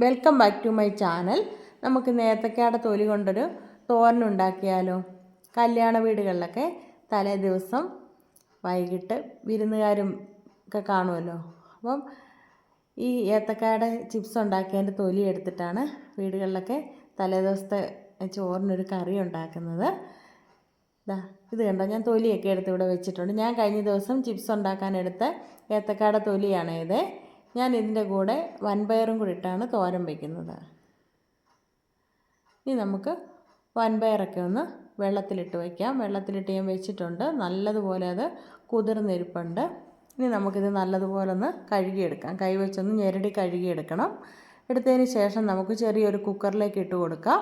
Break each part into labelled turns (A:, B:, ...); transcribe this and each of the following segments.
A: Welcome back to my channel. നമുക്ക് ഏത്തക്കയുടെ തൊലി കൊണ്ടൊരു തോരൻ ഉണ്ടാക്കിയാലോ? കല്യാണ വീടുകളിലൊക്കെ തലേ ദിവസം വൈകിട്ട് വിരുന്നുകാരും ഒക്കെ കാണുമല്ലോ. അപ്പം ഈ ഏത്തക്കയുടെ ചിപ്സ് ഉണ്ടാക്കിയതിൻ്റെ തൊലി എടുത്തിട്ടാണ് വീടുകളിലൊക്കെ തലേ ദിവസത്തെ ചോറിനൊരു കറി ഉണ്ടാക്കുന്നത്. ഇത് കണ്ടോ, ഞാൻ തൊലിയൊക്കെ എടുത്ത് ഇവിടെ വെച്ചിട്ടുണ്ട്. ഞാൻ കഴിഞ്ഞ ദിവസം ചിപ്സ് ഉണ്ടാക്കാനെടുത്ത ഏത്തക്കയുടെ തൊലിയാണ് ഇത്. ഞാൻ ഇതിൻ്റെ കൂടെ വൻപയറും കൂടി ഇട്ടാണ് തോരൻ വയ്ക്കുന്നത്. ഇനി നമുക്ക് വൻപയറൊക്കെ ഒന്ന് വെള്ളത്തിലിട്ട് വയ്ക്കാം. വെള്ളത്തിലിട്ട് ഞാൻ വെച്ചിട്ടുണ്ട്. നല്ലതുപോലെ അത് കുതിർന്നിരിപ്പുണ്ട്. ഇനി നമുക്കിത് നല്ലതുപോലെ ഒന്ന് കഴുകിയെടുക്കാം. കൈ വെച്ചൊന്ന് ഞെരടി കഴുകിയെടുക്കണം. എടുത്തതിന് ശേഷം നമുക്ക് ചെറിയൊരു കുക്കറിലേക്ക് ഇട്ട് കൊടുക്കാം.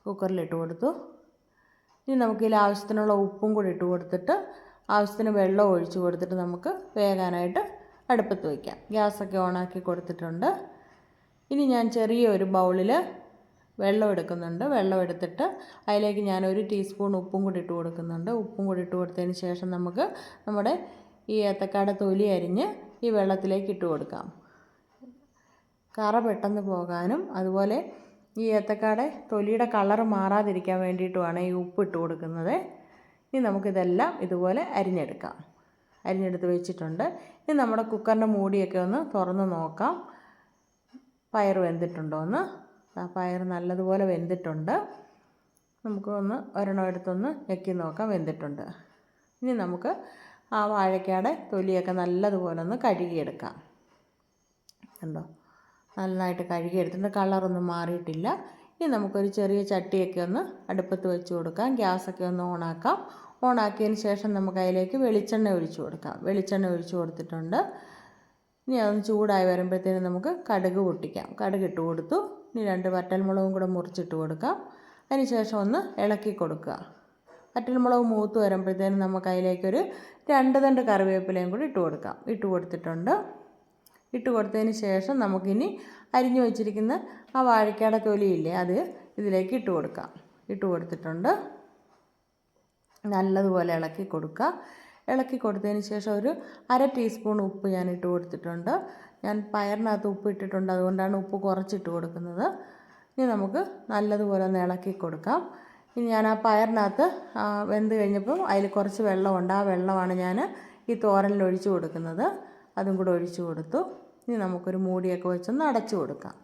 A: കുക്കറിലിട്ട് കൊടുത്തു. ഇനി നമുക്കിതിൽ ആവശ്യത്തിനുള്ള ഉപ്പും കൂടി ഇട്ട് കൊടുത്തിട്ട് ആവശ്യത്തിന് വെള്ളം ഒഴിച്ച് കൊടുത്തിട്ട് നമുക്ക് വേകാനായിട്ട് അടുപ്പത്ത് വയ്ക്കാം. ഗ്യാസൊക്കെ ഓണാക്കി കൊടുത്തിട്ടുണ്ട്. ഇനി ഞാൻ ചെറിയൊരു ബൗളിൽ വെള്ളം എടുക്കുന്നുണ്ട്. വെള്ളം എടുത്തിട്ട് അതിലേക്ക് ഞാൻ 1 ടീസ്പൂൺ ഉപ്പും കൂടി ഇട്ട് കൊടുക്കുന്നുണ്ട്. ഉപ്പും കൂടി ഇട്ട് കൊടുത്തതിന് ശേഷം നമുക്ക് നമ്മുടെ ഈ ഏത്തക്കയുടെ തൊലി അരിഞ്ഞ് ഈ വെള്ളത്തിലേക്ക് ഇട്ട് കൊടുക്കാം. കറ പെട്ടെന്ന് പോകാനും അതുപോലെ ഈ ഏത്തക്കയുടെ തൊലിയുടെ കളറ് മാറാതിരിക്കാൻ വേണ്ടിയിട്ടുമാണ് ഈ ഉപ്പ് ഇട്ട് കൊടുക്കുന്നത്. ഇനി നമുക്കിതെല്ലാം ഇതുപോലെ അരിഞ്ഞെടുക്കാം. അരിഞ്ഞെടുത്ത് വെച്ചിട്ടുണ്ട്. ഇനി നമ്മുടെ കുക്കറിൻ്റെ മൂടിയൊക്കെ ഒന്ന് തുറന്ന് നോക്കാം, പയർ വെന്തിട്ടുണ്ടോ എന്ന്. പയർ നല്ലതുപോലെ വെന്തിട്ടുണ്ട്. നമുക്ക് ഒരെണ്ണം എടുത്തൊന്ന് ഞെക്കി നോക്കാം, വെന്തിട്ടുണ്ട്. ഇനി നമുക്ക് ആ വാഴയ്ക്കയുടെ തൊലിയൊക്കെ നല്ലതുപോലെ ഒന്ന് കഴുകിയെടുക്കാം. കണ്ടോ, നന്നായിട്ട് കഴുകിയെടുത്തിട്ട് കളറൊന്നും മാറിയിട്ടില്ല. ഇനി നമുക്കൊരു ചെറിയ ചട്ടിയൊക്കെ ഒന്ന് അടുപ്പത്ത് വെച്ച് കൊടുക്കാം. ഗ്യാസൊക്കെ ഒന്ന് ഓണാക്കാം. ഓണാക്കിയതിന് ശേഷം നമുക്ക് അതിലേക്ക് വെളിച്ചെണ്ണ ഒഴിച്ച് കൊടുക്കാം. വെളിച്ചെണ്ണ ഒഴിച്ച് കൊടുത്തിട്ടുണ്ട്. ഇനി അതൊന്ന് ചൂടായി വരുമ്പോഴത്തേനും നമുക്ക് കടുക് പൊട്ടിക്കാം. കടുക് ഇട്ട് കൊടുത്തു. ഇനി 2 വറ്റൽമുളകും കൂടെ മുറിച്ചിട്ട് കൊടുക്കാം. അതിന് ശേഷം ഒന്ന് ഇളക്കി കൊടുക്കുക. വറ്റൽമുളക് മൂത്ത് വരുമ്പോഴത്തേനും നമുക്ക് അതിലേക്കൊരു 2 തണ്ട് കറിവേപ്പിലയും കൂടി ഇട്ട് കൊടുക്കാം. ഇട്ട് കൊടുത്തിട്ടുണ്ട്. ഇട്ട് കൊടുത്തതിന് ശേഷം നമുക്കിനി അരിഞ്ഞു വെച്ചിരിക്കുന്ന ആ വാഴയ്ക്കയുടെ തൊലിയില്ലേ, അത് ഇതിലേക്ക് ഇട്ട് കൊടുക്കാം. ഇട്ട് കൊടുത്തിട്ടുണ്ട്. നല്ലതുപോലെ ഇളക്കി കൊടുക്കുക. ഇളക്കി കൊടുത്തതിന് ശേഷം ഒരു 1/2 ടീസ്പൂൺ ഉപ്പ് ഞാൻ ഇട്ട് കൊടുത്തിട്ടുണ്ട്. ഞാൻ പയറിനകത്ത് ഉപ്പ് ഇട്ടിട്ടുണ്ട്, അതുകൊണ്ടാണ് ഉപ്പ് കുറച്ചിട്ട് കൊടുക്കുന്നത്. ഇനി നമുക്ക് നല്ലതുപോലെ ഒന്ന് ഇളക്കി കൊടുക്കാം. ഇനി ഞാൻ ആ പയറിനകത്ത് വെന്ത് കഴിഞ്ഞപ്പോൾ അതിൽ കുറച്ച് വെള്ളമുണ്ട്. ആ വെള്ളമാണ് ഞാൻ ഈ തോരനിൽ ഒഴിച്ച് കൊടുക്കുന്നത്. അതും കൂടെ ഒഴിച്ച് കൊടുത്തു. ഇനി നമുക്കൊരു മൂടിയൊക്കെ വെച്ചൊന്ന് അടച്ചു കൊടുക്കാം.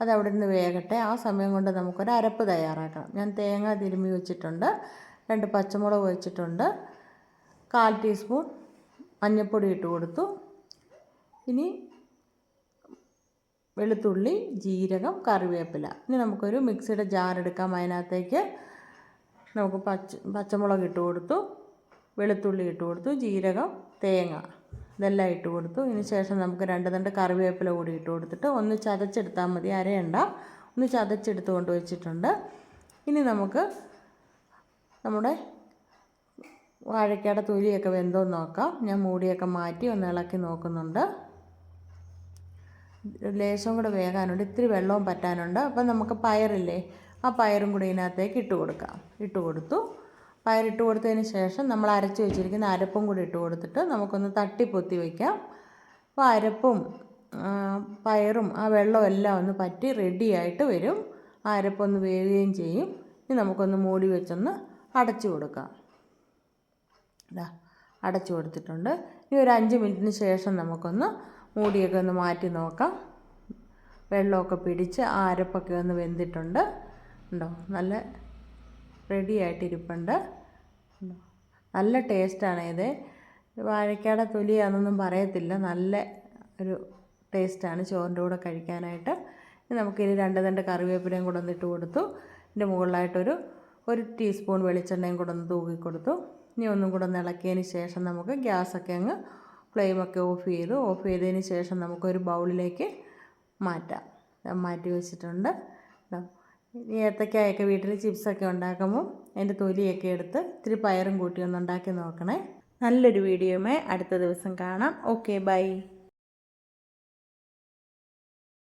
A: അത് അവിടെ നിന്ന് വേകട്ടെ. ആ സമയം കൊണ്ട് നമുക്കൊരു അരപ്പ് തയ്യാറാക്കണം. ഞാൻ തേങ്ങ തിരുമ്മി വെച്ചിട്ടുണ്ട്. 2 പച്ചമുളക് വെച്ചിട്ടുണ്ട്. 1/4 ടീസ്പൂൺ മഞ്ഞൾപ്പൊടി ഇട്ട് കൊടുത്തു. ഇനി വെളുത്തുള്ളി, ജീരകം, കറിവേപ്പില. ഇനി നമുക്കൊരു മിക്സിയുടെ ജാർ എടുക്കാം. അതിനകത്തേക്ക് നമുക്ക് പച്ചമുളക് ഇട്ട് കൊടുത്തു, വെളുത്തുള്ളി ഇട്ട് കൊടുത്തു, ജീരകം, തേങ്ങ ഇതെല്ലാം ഇട്ട് കൊടുത്തു. ഇതിന് ശേഷം നമുക്ക് 2 തണ്ട് കറിവേപ്പില കൂടി ഇട്ട് കൊടുത്തിട്ട് ഒന്ന് ചതച്ചെടുത്താൽ മതി, അരയണ്ട. ഒന്ന് ചതച്ചെടുത്ത് കൊണ്ട് വെച്ചിട്ടുണ്ട്. ഇനി നമുക്ക് നമ്മുടെ വാഴയ്ക്കയുടെ തൊലിയൊക്കെ വെന്തോന്ന് നോക്കാം. ഞാൻ മൂടിയൊക്കെ മാറ്റി ഒന്ന് ഇളക്കി നോക്കുന്നുണ്ട്. ലേശം കൂടെ വേകാനുണ്ട്, ഇത്തിരി വെള്ളവും പറ്റാനുണ്ട്. അപ്പം നമുക്ക് പയറില്ലേ, ആ പയറും കൂടി ഇതിനകത്തേക്ക് ഇട്ട് കൊടുക്കാം. ഇട്ട് കൊടുത്തു. പയറിട്ട് കൊടുത്തതിന് ശേഷം നമ്മൾ അരച്ച് വെച്ചിരിക്കുന്ന അരപ്പും കൂടി ഇട്ട് കൊടുത്തിട്ട് നമുക്കൊന്ന് തട്ടിപ്പൊത്തി വയ്ക്കാം. അപ്പോൾ അരപ്പും പയറും ആ വെള്ളവും എല്ലാം ഒന്ന് പറ്റി റെഡിയായിട്ട് വരും. ആ അരപ്പൊന്ന് വേവുകയും ചെയ്യും. ഇനി നമുക്കൊന്ന് മൂടി വെച്ചൊന്ന് അടച്ചു കൊടുക്കാം. അടച്ചു കൊടുത്തിട്ടുണ്ട്. ഇനി ഒരു 5 മിനിറ്റിന് ശേഷം നമുക്കൊന്ന് മൂടിയൊക്കെ ഒന്ന് മാറ്റി നോക്കാം. വെള്ളമൊക്കെ പിടിച്ച് ആ അരപ്പൊക്കെ ഒന്ന് വെന്തിട്ടുണ്ട്. ഉണ്ടോ, നല്ല റെഡിയായിട്ടിരിപ്പുണ്ട്. നല്ല ടേസ്റ്റാണ് ഇത്. വാഴയ്ക്കയുടെ തൊലിയാണെന്നൊന്നും പറയത്തില്ല, നല്ല ഒരു ടേസ്റ്റാണ് ചോറിൻ്റെ കൂടെ കഴിക്കാനായിട്ട്. ഇനി നമുക്കിനി 2 തണ്ട് കറിവേപ്പിലയും കൂടെ ഒന്ന് ഇട്ട് കൊടുത്തു. ഇതിൻ്റെ മുകളിലായിട്ടൊരു 1 ടീസ്പൂൺ വെളിച്ചെണ്ണയും കൂടെ ഒന്ന് തൂക്കി കൊടുത്തു. ഇനി ഒന്നും കൂടെ ഒന്ന് ഇളക്കിയതിന് ശേഷം നമുക്ക് ഗ്യാസൊക്കെ അങ്ങ് ഫ്ലെയിമൊക്കെ ഓഫ് ചെയ്തതിന് ശേഷം നമുക്കൊരു ബൗളിലേക്ക് മാറ്റാം. മാറ്റി വെച്ചിട്ടുണ്ട്. ഏത്തക്കായൊക്കെ വീട്ടിൽ ചിപ്സൊക്കെ ഉണ്ടാക്കുമ്പോൾ അതിൻ്റെ തൊലിയൊക്കെ എടുത്ത് ഇത്തിരി പയറും കൂട്ടി ഒന്ന് ഉണ്ടാക്കി നോക്കണേ. നല്ലൊരു വീഡിയോയുമായി അടുത്ത ദിവസം കാണാം. Okay, by.